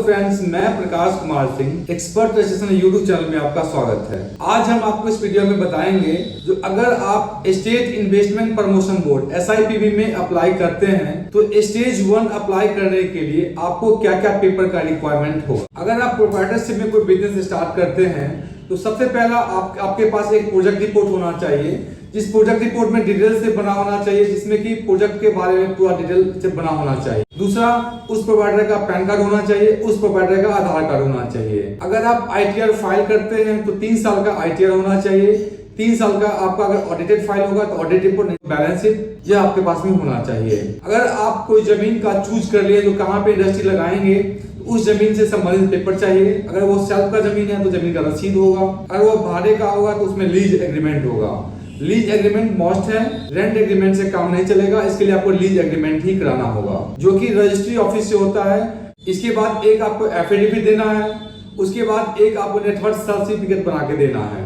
Friends, मैं Prakash Kumar Singh expert registration YouTube channel में आपका स्वागत है। आज हम आपको इस वीडियो में बताएंगे जो अगर आप estate investment promotion board SIPB में अप्लाई करते हैं तो स्टेज 1 अप्लाई करने के लिए आपको क्या क्या पेपर का रिक्वायरमेंट होगा। अगर आप प्रोप्राइटरशिप में कोई बिजनेस स्टार्ट करते हैं तो सबसे पहला आपके पास एक प्रोजेक्ट रिपोर्ट होना चाहिए, जिस प्रोजेक्ट रिपोर्ट में डिटेल से बना होना चाहिए, जिसमें कि प्रोजेक्ट के बारे में पूरा डिटेल से बना होना चाहिए। दूसरा, उस प्रोवाइडर का पैन कार्ड होना चाहिए, उस प्रोवाइडर का आधार कार्ड होना चाहिए। अगर आप ITR फाइल करते हैं तो 3 साल का ITR होना चाहिए। 3 साल का आपका अगर ऑडिटेड फाइल होगा तो ऑडिट रिपोर्ट, बैलेंस शीट यह आपके पास में होना चाहिए। अगर आप कोई जमीन का चूज कर लिए जो कहाँ पे इंडस्ट्री लगाएंगे, उस जमीन से संबंधित पेपर चाहिए। अगर वो सेल्फ का जमीन है तो जमीन का रसीद होगा, अगर वो भाड़े का होगा तो उसमें लीज एग्रीमेंट होगा। लीज एग्रीमेंट मस्ट है, रेंट एग्रीमेंट से काम नहीं चलेगा, इसके लिए आपको लीज एग्रीमेंट ही कराना होगा जो कि रजिस्ट्री ऑफिस से होता है। इसके बाद एक आपको एफिडेविट देना है, उसके बाद एक आपको नेटवर्क सर्टिफिकेट बना के देना है।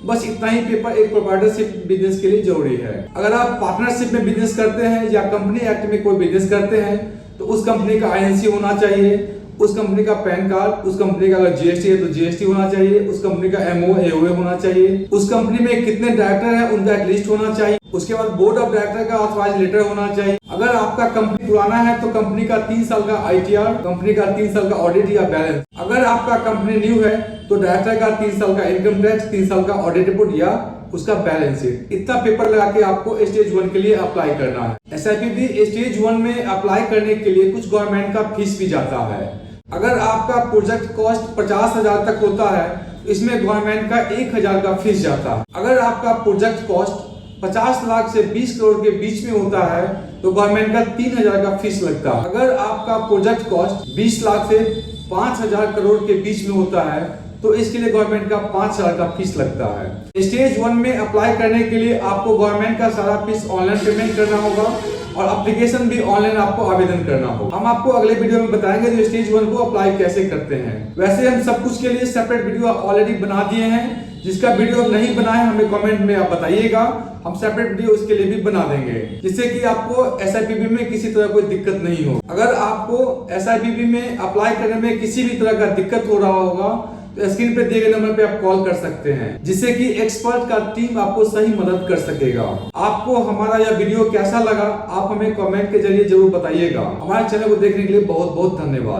बस इतना ही पेपर एक प्रोप्राइटरशिप बिजनेस के लिए जरूरी है। अगर आप पार्टनरशिप में बिजनेस करते हैं या कंपनी एक्ट में कोई बिजनेस करते हैं तो उस कंपनी का INC होना चाहिए, उस कंपनी का पैन कार्ड, उस कंपनी का अगर GST है तो GST होना चाहिए, उस कंपनी का MO AOA होना चाहिए, उस कंपनी में कितने डायरेक्टर हैं उनका एक लिस्ट होना चाहिए, उसके बाद बोर्ड ऑफ डायरेक्टर का ऑथराइज लेटर होना चाहिए। अगर आपका कंपनी पुराना है तो कंपनी का 3 साल का ITR, कंपनी का 3 साल का ऑडिट या बैलेंस। अगर आपका कंपनी न्यू है तो डायरेक्टर का 3 साल का इनकम टैक्स, 3 साल का ऑडिट रिपोर्ट या उसका बैलेंस शीट। इतना पेपर लगा के आपको स्टेज 1 के लिए अप्लाई करना है। SIPB स्टेज 1 में अप्लाई करने के लिए कुछ गवर्नमेंट का फीस भी जाता है। अगर आपका प्रोजेक्ट कॉस्ट 50,000 तक होता है तो इसमें गवर्नमेंट का 1,000 का फीस जाता है। अगर आपका प्रोजेक्ट कॉस्ट 50 लाख से 20 करोड़ के बीच में होता है तो गवर्नमेंट का 3,000 का फीस लगता है। अगर आपका प्रोजेक्ट कॉस्ट 20 लाख से 5,000 करोड़ के बीच में होता है तो इसके लिए गवर्नमेंट का 5,000 का फीस लगता है। स्टेज 1 में अप्लाई करने के लिए आपको गवर्नमेंट का सारा फीस ऑनलाइन पेमेंट करना होगा और एप्लीकेशन भी ऑनलाइन आपको आवेदन करना होगा। हम आपको अगले वीडियो में बताएंगे जो स्टेज 1 को अप्लाई कैसे करते हैं। वैसे हम सब कुछ के लिए सेपरेट वीडियो ऑलरेडी बना दिए हैं, जिसका वीडियो नहीं बनाए हमें कमेंट में आप बताइएगा, हम सेपरेट वीडियो उसके लिए भी बना देंगे, जिससे कि आपको SIPB में किसी तरह कोई दिक्कत नहीं हो। अगर आपको SIPB में अप्लाई करने में किसी भी तरह का दिक्कत हो रहा होगा तो स्क्रीन पे दिए गए नंबर पे आप कॉल कर सकते हैं, जिससे कि एक्सपर्ट का टीम आपको सही मदद कर सकेगा। आपको हमारा यह वीडियो कैसा लगा आप हमें कमेंट के जरिए जरूर बताइएगा। हमारे चैनल को देखने के लिए बहुत बहुत धन्यवाद।